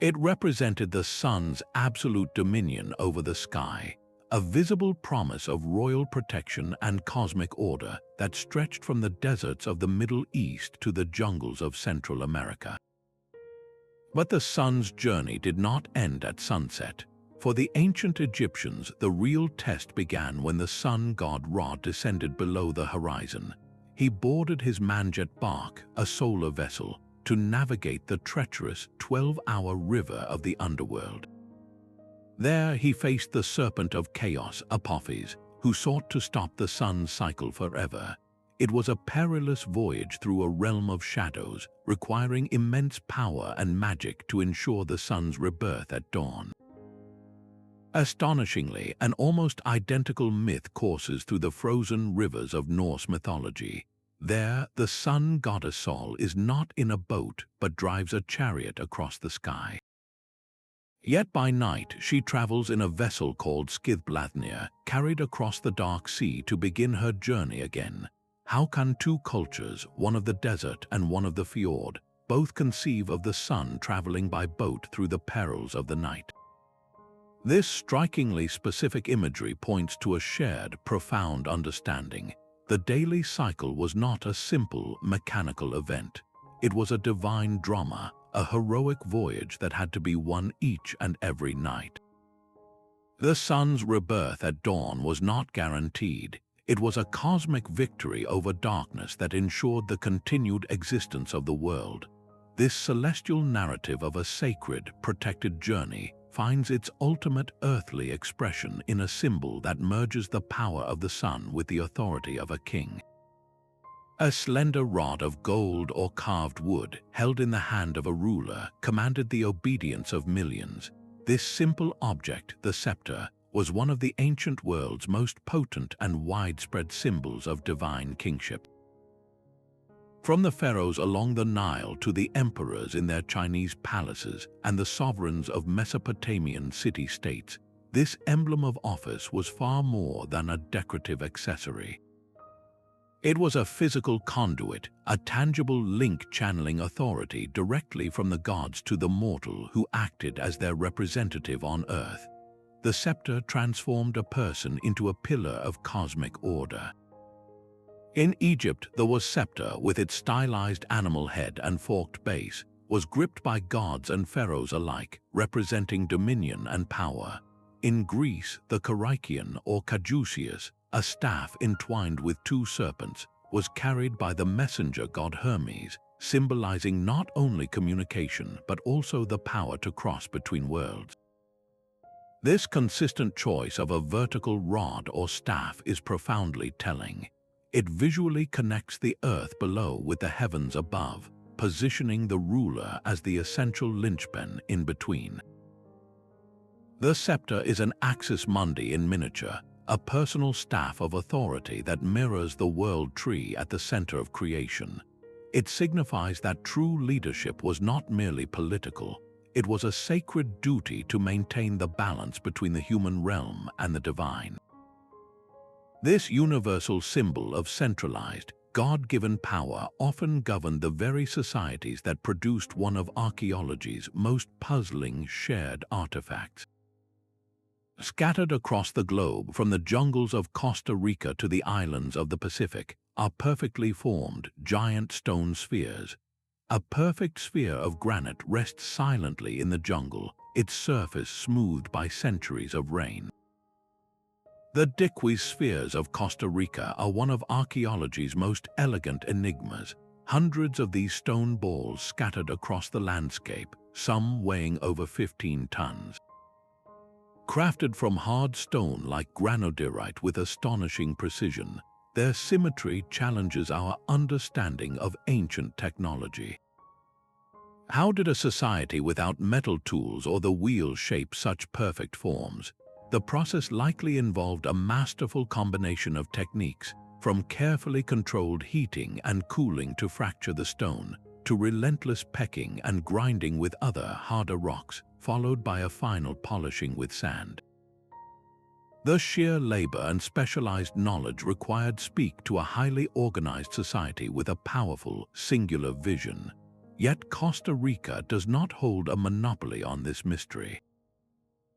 It represented the sun's absolute dominion over the sky, a visible promise of royal protection and cosmic order that stretched from the deserts of the Middle East to the jungles of Central America. But the sun's journey did not end at sunset. For the ancient Egyptians, the real test began when the sun god Ra descended below the horizon. He boarded his manjet bark, a solar vessel, to navigate the treacherous 12-hour river of the underworld. There he faced the serpent of chaos, Apophis, who sought to stop the sun's cycle forever. It was a perilous voyage through a realm of shadows, requiring immense power and magic to ensure the sun's rebirth at dawn. Astonishingly, an almost identical myth courses through the frozen rivers of Norse mythology. There, the sun goddess Sol is not in a boat but drives a chariot across the sky. Yet by night she travels in a vessel called Skidbladnir, carried across the dark sea to begin her journey again. How can two cultures, one of the desert and one of the fjord, both conceive of the sun traveling by boat through the perils of the night? This strikingly specific imagery points to a shared, profound understanding. The daily cycle was not a simple, mechanical event. It was a divine drama, a heroic voyage that had to be won each and every night. The sun's rebirth at dawn was not guaranteed. It was a cosmic victory over darkness that ensured the continued existence of the world. This celestial narrative of a sacred, protected journey finds its ultimate earthly expression in a symbol that merges the power of the sun with the authority of a king. A slender rod of gold or carved wood, held in the hand of a ruler, commanded the obedience of millions. This simple object, the scepter, was one of the ancient world's most potent and widespread symbols of divine kingship. From the pharaohs along the Nile to the emperors in their Chinese palaces and the sovereigns of Mesopotamian city-states, this emblem of office was far more than a decorative accessory. It was a physical conduit, a tangible link channeling authority directly from the gods to the mortal who acted as their representative on earth. The scepter transformed a person into a pillar of cosmic order. In Egypt, the scepter, with its stylized animal head and forked base, was gripped by gods and pharaohs alike, representing dominion and power. In Greece, the Kyrikion or caduceus, a staff entwined with two serpents, was carried by the messenger god Hermes, symbolizing not only communication but also the power to cross between worlds. This consistent choice of a vertical rod or staff is profoundly telling. It visually connects the earth below with the heavens above, positioning the ruler as the essential linchpin in between. The scepter is an axis mundi in miniature, a personal staff of authority that mirrors the world tree at the center of creation. It signifies that true leadership was not merely political. It was a sacred duty to maintain the balance between the human realm and the divine. This universal symbol of centralized, God-given power often governed the very societies that produced one of archaeology's most puzzling shared artifacts. Scattered across the globe, from the jungles of Costa Rica to the islands of the Pacific, are perfectly formed giant stone spheres. A perfect sphere of granite rests silently in the jungle, its surface smoothed by centuries of rain. The Diquis spheres of Costa Rica are one of archaeology's most elegant enigmas. Hundreds of these stone balls scattered across the landscape, some weighing over 15 tons. Crafted from hard stone like granodiorite with astonishing precision, their symmetry challenges our understanding of ancient technology. How did a society without metal tools or the wheel shape such perfect forms? The process likely involved a masterful combination of techniques, from carefully controlled heating and cooling to fracture the stone, to relentless pecking and grinding with other harder rocks, followed by a final polishing with sand. The sheer labor and specialized knowledge required speak to a highly organized society with a powerful, singular vision. Yet Costa Rica does not hold a monopoly on this mystery.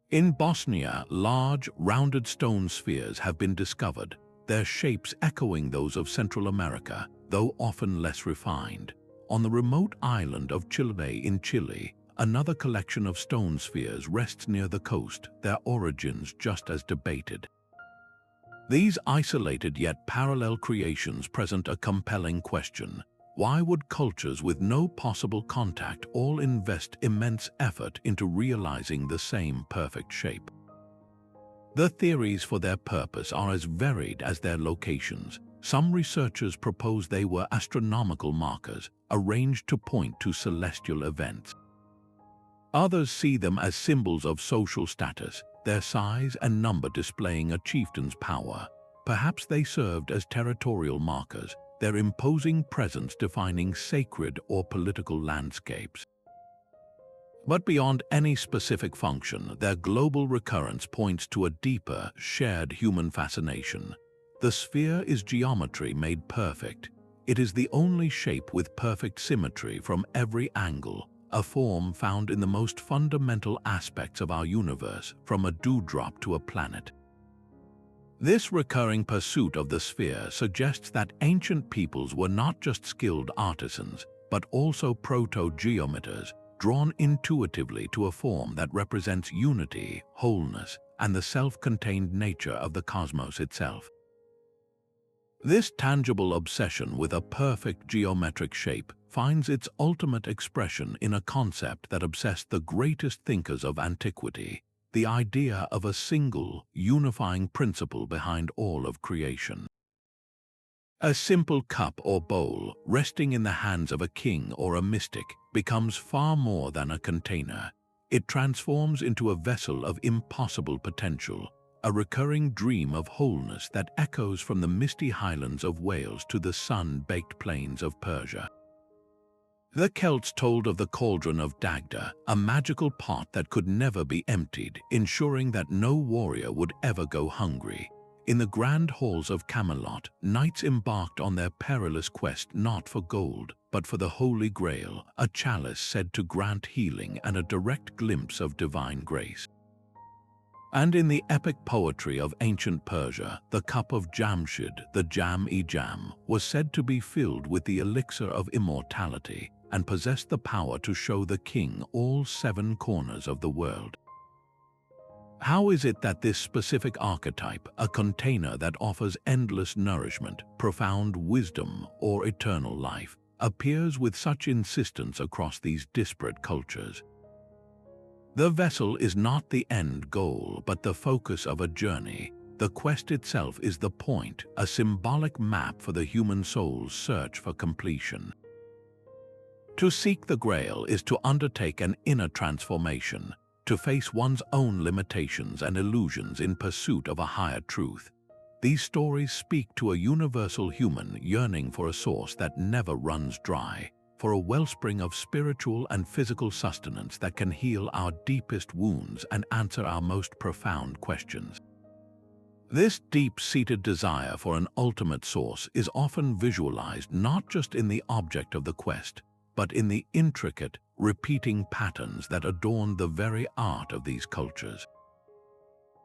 In Bosnia, large, rounded stone spheres have been discovered, their shapes echoing those of Central America, though often less refined. On the remote island of Chiloé in Chile, another collection of stone spheres rests near the coast, their origins just as debated. These isolated yet parallel creations present a compelling question. Why would cultures with no possible contact all invest immense effort into realizing the same perfect shape? The theories for their purpose are as varied as their locations. Some researchers propose they were astronomical markers, arranged to point to celestial events. Others see them as symbols of social status, their size and number displaying a chieftain's power. Perhaps they served as territorial markers, their imposing presence defining sacred or political landscapes. But beyond any specific function, their global recurrence points to a deeper, shared human fascination. The sphere is geometry made perfect. It is the only shape with perfect symmetry from every angle, a form found in the most fundamental aspects of our universe, from a dewdrop to a planet. This recurring pursuit of the sphere suggests that ancient peoples were not just skilled artisans, but also proto-geometers, drawn intuitively to a form that represents unity, wholeness, and the self-contained nature of the cosmos itself. This tangible obsession with a perfect geometric shape finds its ultimate expression in a concept that obsessed the greatest thinkers of antiquity, the idea of a single, unifying principle behind all of creation. A simple cup or bowl, resting in the hands of a king or a mystic, becomes far more than a container. It transforms into a vessel of impossible potential, a recurring dream of wholeness that echoes from the misty highlands of Wales to the sun-baked plains of Persia. The Celts told of the cauldron of Dagda, a magical pot that could never be emptied, ensuring that no warrior would ever go hungry. In the grand halls of Camelot, knights embarked on their perilous quest not for gold, but for the Holy Grail, a chalice said to grant healing and a direct glimpse of divine grace. And in the epic poetry of ancient Persia, the cup of Jamshid, the Jam-e-Jam, was said to be filled with the elixir of immortality and possessed the power to show the king all 7 corners of the world. How is it that this specific archetype, a container that offers endless nourishment, profound wisdom, or eternal life, appears with such insistence across these disparate cultures? The vessel is not the end goal, but the focus of a journey. The quest itself is the point, a symbolic map for the human soul's search for completion. To seek the Grail is to undertake an inner transformation, to face one's own limitations and illusions in pursuit of a higher truth. These stories speak to a universal human yearning for a source that never runs dry, for a wellspring of spiritual and physical sustenance that can heal our deepest wounds and answer our most profound questions. This deep-seated desire for an ultimate source is often visualized not just in the object of the quest, but in the intricate, repeating patterns that adorn the very art of these cultures.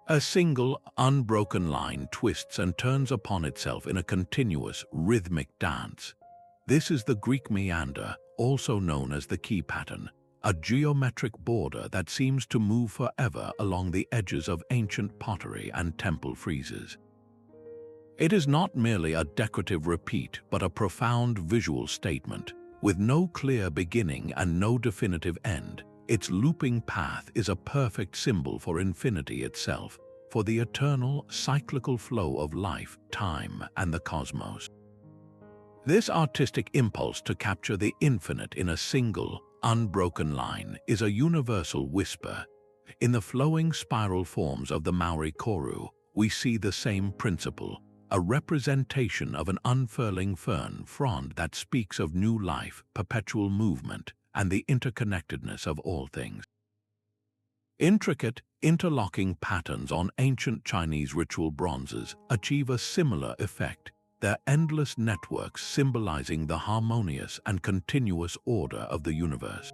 A single, unbroken line twists and turns upon itself in a continuous, rhythmic dance. This is the Greek meander, also known as the key pattern, a geometric border that seems to move forever along the edges of ancient pottery and temple friezes. It is not merely a decorative repeat, but a profound visual statement. With no clear beginning and no definitive end, its looping path is a perfect symbol for infinity itself, for the eternal, cyclical flow of life, time, and the cosmos. This artistic impulse to capture the infinite in a single, unbroken line is a universal whisper. In the flowing spiral forms of the Maori koru, we see the same principle, a representation of an unfurling fern frond that speaks of new life, perpetual movement, and the interconnectedness of all things. Intricate, interlocking patterns on ancient Chinese ritual bronzes achieve a similar effect, their endless networks symbolizing the harmonious and continuous order of the universe.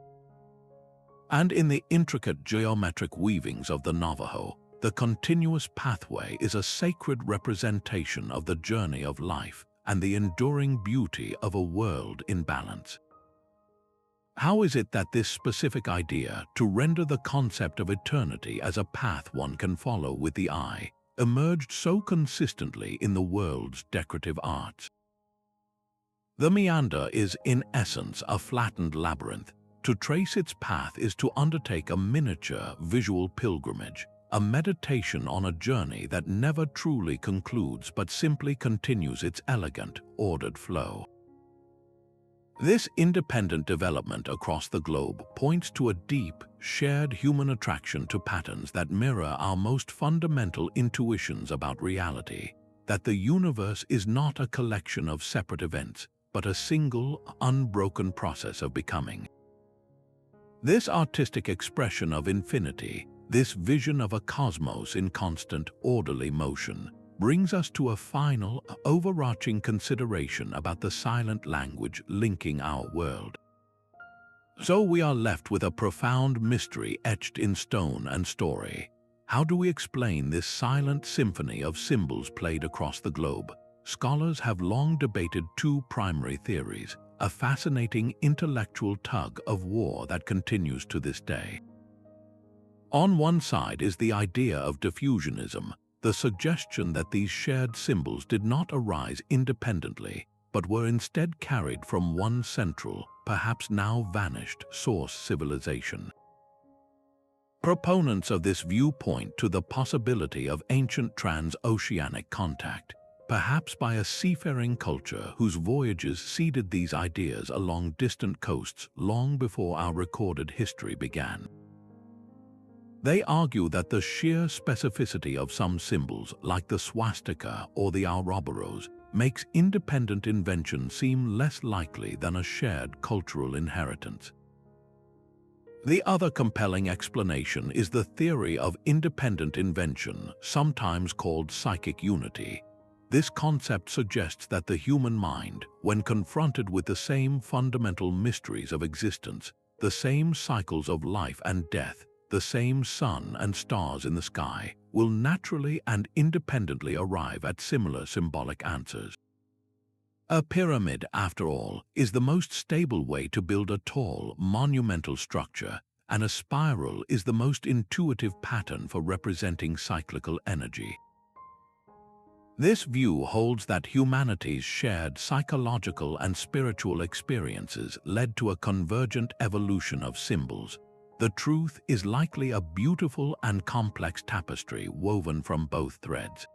And in the intricate geometric weavings of the Navajo, the continuous pathway is a sacred representation of the journey of life and the enduring beauty of a world in balance. How is it that this specific idea to render the concept of eternity as a path one can follow with the eye emerged so consistently in the world's decorative arts? The meander is, in essence, a flattened labyrinth. To trace its path is to undertake a miniature visual pilgrimage, a meditation on a journey that never truly concludes but simply continues its elegant, ordered flow. This independent development across the globe points to a deep, shared human attraction to patterns that mirror our most fundamental intuitions about reality, that the universe is not a collection of separate events, but a single, unbroken process of becoming. This artistic expression of infinity, this vision of a cosmos in constant, orderly motion, brings us to a final, overarching consideration about the silent language linking our world. So we are left with a profound mystery etched in stone and story. How do we explain this silent symphony of symbols played across the globe? Scholars have long debated two primary theories, a fascinating intellectual tug of war that continues to this day. On one side is the idea of diffusionism, the suggestion that these shared symbols did not arise independently, but were instead carried from one central, perhaps now vanished, source civilization. Proponents of this view point to the possibility of ancient transoceanic contact, perhaps by a seafaring culture whose voyages seeded these ideas along distant coasts long before our recorded history began. They argue that the sheer specificity of some symbols, like the swastika or the Ouroboros, makes independent invention seem less likely than a shared cultural inheritance. The other compelling explanation is the theory of independent invention, sometimes called psychic unity. This concept suggests that the human mind, when confronted with the same fundamental mysteries of existence, the same cycles of life and death, the same sun and stars in the sky, will naturally and independently arrive at similar symbolic answers. A pyramid, after all, is the most stable way to build a tall, monumental structure, and a spiral is the most intuitive pattern for representing cyclical energy. This view holds that humanity's shared psychological and spiritual experiences led to a convergent evolution of symbols. The truth is likely a beautiful and complex tapestry woven from both threads.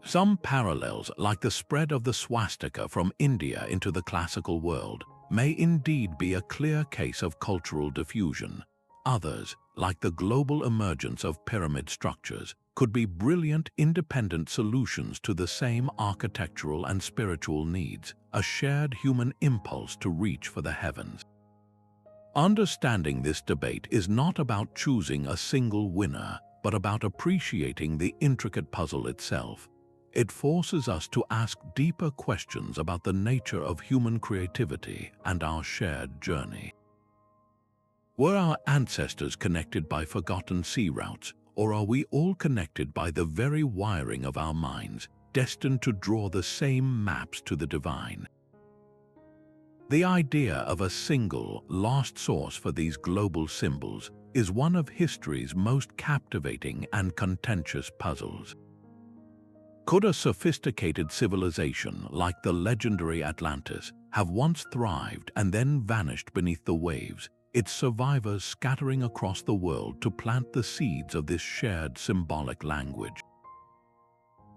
Some parallels, like the spread of the swastika from India into the classical world, may indeed be a clear case of cultural diffusion. Others, like the global emergence of pyramid structures, could be brilliant independent solutions to the same architectural and spiritual needs, a shared human impulse to reach for the heavens. Understanding this debate is not about choosing a single winner, but about appreciating the intricate puzzle itself. It forces us to ask deeper questions about the nature of human creativity and our shared journey. Were our ancestors connected by forgotten sea routes, or are we all connected by the very wiring of our minds, destined to draw the same maps to the divine? The idea of a single, lost source for these global symbols is one of history's most captivating and contentious puzzles. Could a sophisticated civilization like the legendary Atlantis have once thrived and then vanished beneath the waves, its survivors scattering across the world to plant the seeds of this shared symbolic language?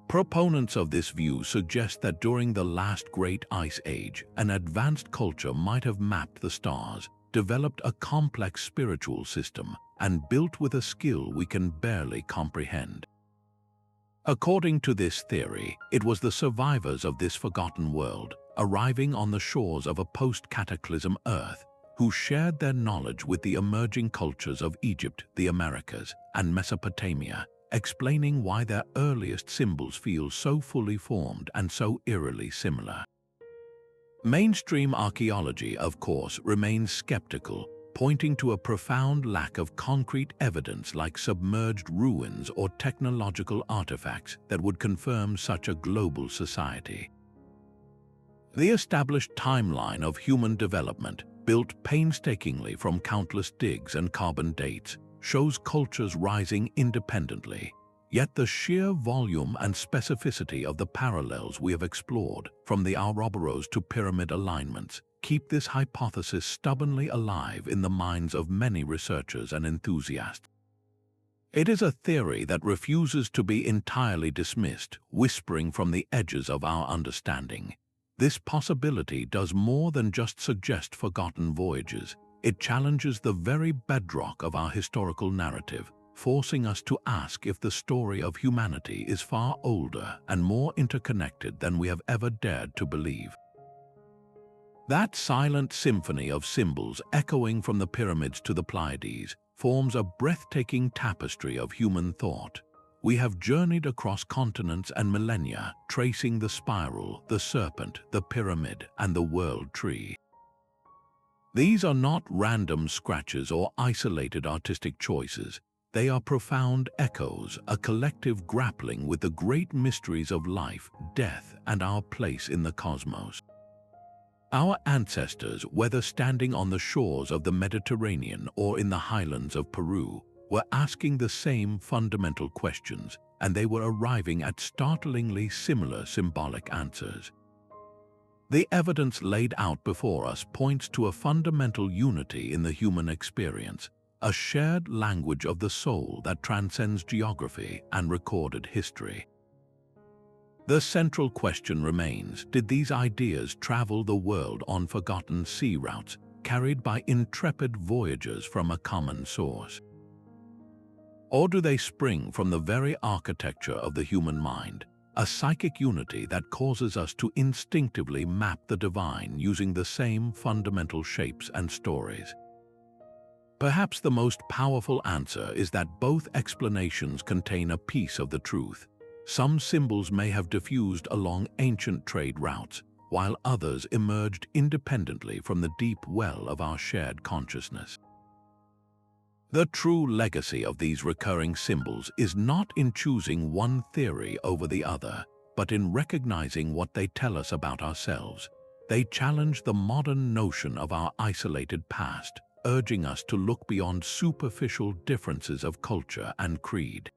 Proponents of this view suggest that during the last great ice age, an advanced culture might have mapped the stars, developed a complex spiritual system, and built with a skill we can barely comprehend. According to this theory, it was the survivors of this forgotten world, arriving on the shores of a post-cataclysm Earth, who shared their knowledge with the emerging cultures of Egypt, the Americas, and Mesopotamia, explaining why their earliest symbols feel so fully formed and so eerily similar. Mainstream archaeology, of course, remains skeptical, pointing to a profound lack of concrete evidence like submerged ruins or technological artifacts that would confirm such a global society. The established timeline of human development, built painstakingly from countless digs and carbon dates, shows cultures rising independently. Yet the sheer volume and specificity of the parallels we have explored, from the Ouroboros to pyramid alignments, keep this hypothesis stubbornly alive in the minds of many researchers and enthusiasts. It is a theory that refuses to be entirely dismissed, whispering from the edges of our understanding. This possibility does more than just suggest forgotten voyages. It challenges the very bedrock of our historical narrative, forcing us to ask if the story of humanity is far older and more interconnected than we have ever dared to believe. That silent symphony of symbols echoing from the pyramids to the Pleiades forms a breathtaking tapestry of human thought. We have journeyed across continents and millennia, tracing the spiral, the serpent, the pyramid, and the world tree. These are not random scratches or isolated artistic choices. They are profound echoes, a collective grappling with the great mysteries of life, death, and our place in the cosmos. Our ancestors, whether standing on the shores of the Mediterranean or in the highlands of Peru, were asking the same fundamental questions, and they were arriving at startlingly similar symbolic answers. The evidence laid out before us points to a fundamental unity in the human experience, a shared language of the soul that transcends geography and recorded history. The central question remains: did these ideas travel the world on forgotten sea routes, carried by intrepid voyagers from a common source? Or do they spring from the very architecture of the human mind, a psychic unity that causes us to instinctively map the divine using the same fundamental shapes and stories? Perhaps the most powerful answer is that both explanations contain a piece of the truth. Some symbols may have diffused along ancient trade routes, while others emerged independently from the deep well of our shared consciousness. The true legacy of these recurring symbols is not in choosing one theory over the other, but in recognizing what they tell us about ourselves. They challenge the modern notion of our isolated past, urging us to look beyond superficial differences of culture and creed.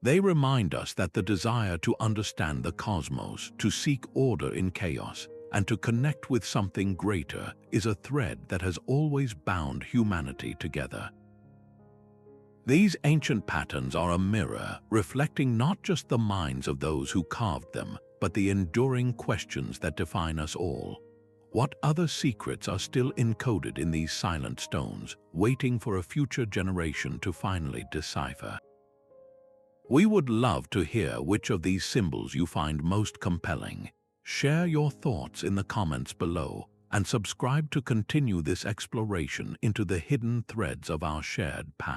They remind us that the desire to understand the cosmos, to seek order in chaos, and to connect with something greater is a thread that has always bound humanity together. These ancient patterns are a mirror, reflecting not just the minds of those who carved them, but the enduring questions that define us all. What other secrets are still encoded in these silent stones, waiting for a future generation to finally decipher? We would love to hear which of these symbols you find most compelling. Share your thoughts in the comments below and subscribe to continue this exploration into the hidden threads of our shared past.